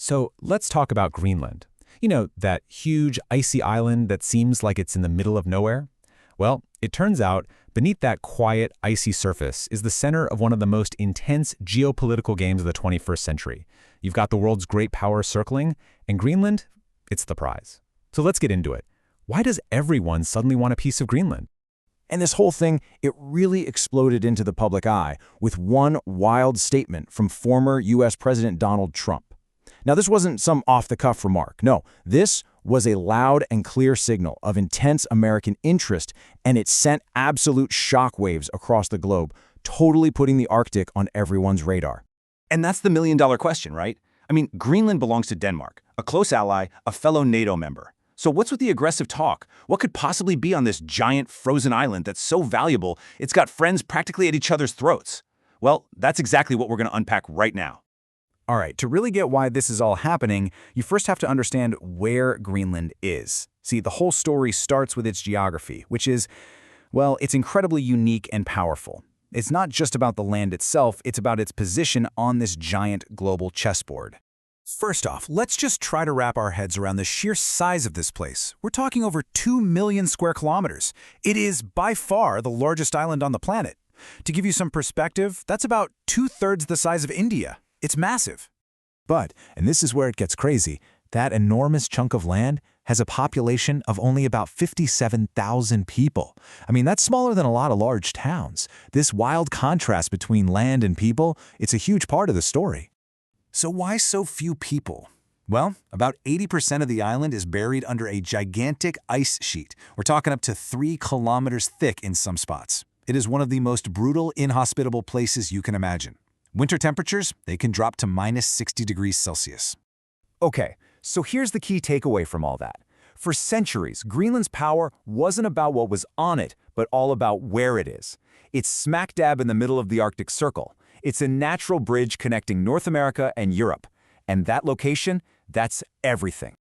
So let's talk about Greenland. You know, that huge icy island that seems like it's in the middle of nowhere? Well, it turns out beneath that quiet, icy surface is the center of one of the most intense geopolitical games of the 21st century. You've got the world's great power circling, and Greenland, it's the prize. So let's get into it. Why does everyone suddenly want a piece of Greenland? And this whole thing, it really exploded into the public eye with one wild statement from former U.S. President Donald Trump. Now, this wasn't some off-the-cuff remark. No, this was a loud and clear signal of intense American interest, and it sent absolute shockwaves across the globe, totally putting the Arctic on everyone's radar. And that's the million-dollar question, right? I mean, Greenland belongs to Denmark, a close ally, a fellow NATO member. So what's with the aggressive talk? What could possibly be on this giant frozen island that's so valuable it's got friends practically at each other's throats? Well, that's exactly what we're going to unpack right now. All right, to really get why this is all happening, you first have to understand where Greenland is. See, the whole story starts with its geography, which is, well, it's incredibly unique and powerful. It's not just about the land itself, it's about its position on this giant global chessboard. First off, let's just try to wrap our heads around the sheer size of this place. We're talking over 2 million square kilometers. It is by far the largest island on the planet. To give you some perspective, that's about 2/3 the size of India. It's massive. But, and this is where it gets crazy, that enormous chunk of land has a population of only about 57,000 people. I mean, that's smaller than a lot of large towns. This wild contrast between land and people, it's a huge part of the story. So why so few people? Well, about 80% of the island is buried under a gigantic ice sheet. We're talking up to 3 kilometers thick in some spots. It is one of the most brutal, inhospitable places you can imagine. Winter temperatures, they can drop to minus 60 degrees Celsius. Okay, so here's the key takeaway from all that. For centuries, Greenland's power wasn't about what was on it, but all about where it is. It's smack dab in the middle of the Arctic Circle. It's a natural bridge connecting North America and Europe. And that location, that's everything.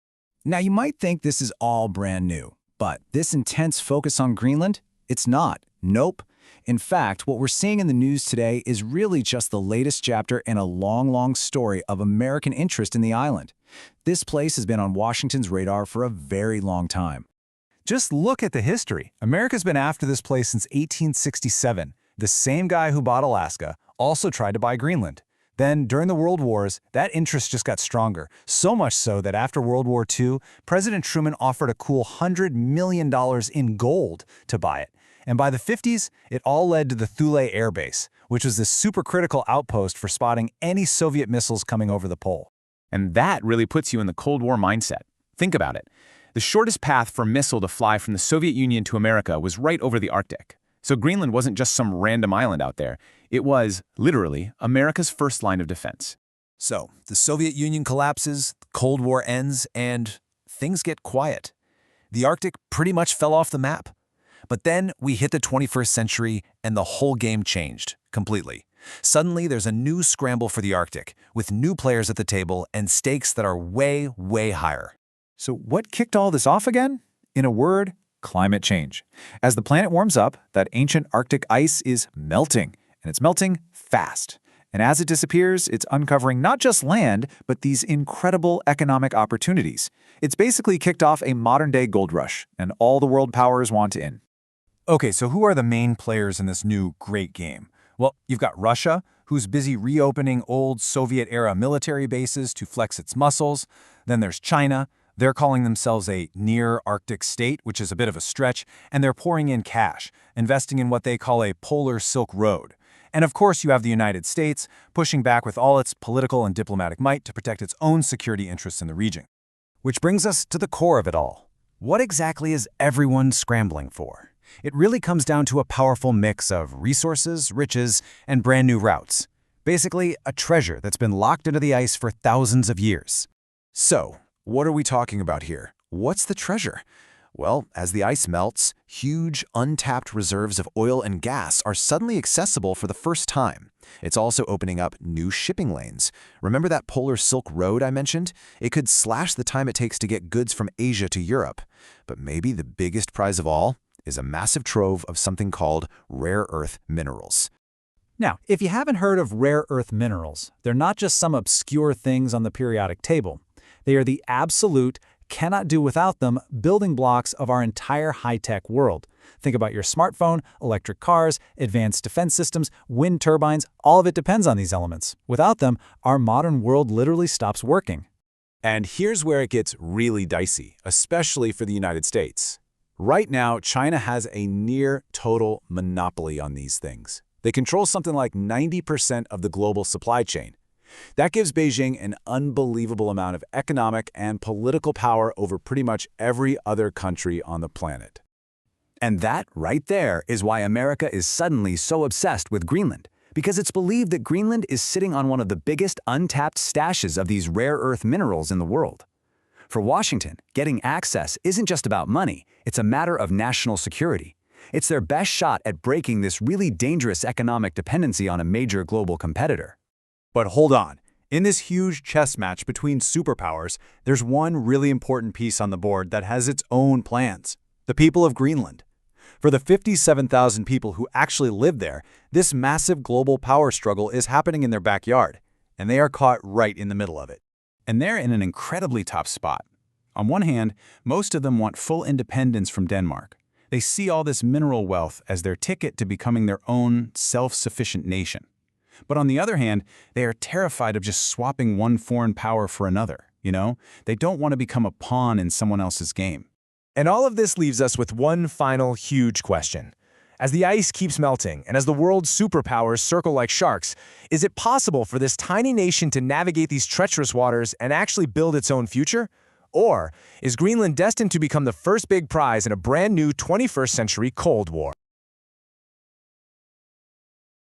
Now, you might think this is all brand new, but this intense focus on Greenland, it's not. Nope. In fact, what we're seeing in the news today is really just the latest chapter in a long story of American interest in the island. This place has been on Washington's radar for a very long time. Just look at the history. America's been after this place since 1867. The same guy who bought Alaska also tried to buy Greenland. Then, during the World Wars, that interest just got stronger, so much so that after World War II, President Truman offered a cool $100 million in gold to buy it. And by the 50s, it all led to the Thule Air Base, which was this supercritical outpost for spotting any Soviet missiles coming over the pole. And that really puts you in the Cold War mindset. Think about it. The shortest path for a missile to fly from the Soviet Union to America was right over the Arctic. So Greenland wasn't just some random island out there. It was, literally, America's first line of defense. So, the Soviet Union collapses, the Cold War ends, and things get quiet. The Arctic pretty much fell off the map. But then we hit the 21st century and the whole game changed completely. Suddenly there's a new scramble for the Arctic with new players at the table and stakes that are way higher. So what kicked all this off again? In a word, climate change. As the planet warms up, that ancient Arctic ice is melting, and it's melting fast. And as it disappears, it's uncovering not just land, but these incredible economic opportunities. It's basically kicked off a modern-day gold rush, and all the world powers want in. Okay, so who are the main players in this new great game? Well, you've got Russia, who's busy reopening old Soviet-era military bases to flex its muscles. Then there's China. They're calling themselves a near-Arctic state, which is a bit of a stretch, and they're pouring in cash, investing in what they call a polar Silk Road. And of course, you have the United States, pushing back with all its political and diplomatic might to protect its own security interests in the region. Which brings us to the core of it all. What exactly is everyone scrambling for? It really comes down to a powerful mix of resources, riches, and brand new routes. Basically, a treasure that's been locked into the ice for thousands of years. So, what are we talking about here? What's the treasure? Well, as the ice melts, huge, untapped reserves of oil and gas are suddenly accessible for the first time. It's also opening up new shipping lanes. Remember that polar Silk Road I mentioned? It could slash the time it takes to get goods from Asia to Europe. But maybe the biggest prize of all is a massive trove of something called rare earth minerals. Now, if you haven't heard of rare earth minerals, they're not just some obscure things on the periodic table. They are the absolute, cannot do without them building blocks of our entire high-tech world. Think about your smartphone, electric cars, advanced defense systems, wind turbines, all of it depends on these elements. Without them, our modern world literally stops working. And here's where it gets really dicey, especially for the United States. Right now, China has a near total monopoly on these things. They control something like 90% of the global supply chain. That gives Beijing an unbelievable amount of economic and political power over pretty much every other country on the planet. And that, right there, is why America is suddenly so obsessed with Greenland. Because it's believed that Greenland is sitting on one of the biggest untapped stashes of these rare earth minerals in the world. For Washington, getting access isn't just about money, it's a matter of national security. It's their best shot at breaking this really dangerous economic dependency on a major global competitor. But hold on. In this huge chess match between superpowers, there's one really important piece on the board that has its own plans: the people of Greenland. For the 57,000 people who actually live there, this massive global power struggle is happening in their backyard, and they are caught right in the middle of it. And they're in an incredibly tough spot. On one hand, most of them want full independence from Denmark. They see all this mineral wealth as their ticket to becoming their own self-sufficient nation. But on the other hand, they are terrified of just swapping one foreign power for another, They don't want to become a pawn in someone else's game. And all of this leaves us with one final huge question. As the ice keeps melting and as the world's superpowers circle like sharks, is it possible for this tiny nation to navigate these treacherous waters and actually build its own future? Or is Greenland destined to become the first big prize in a brand new 21st century Cold War?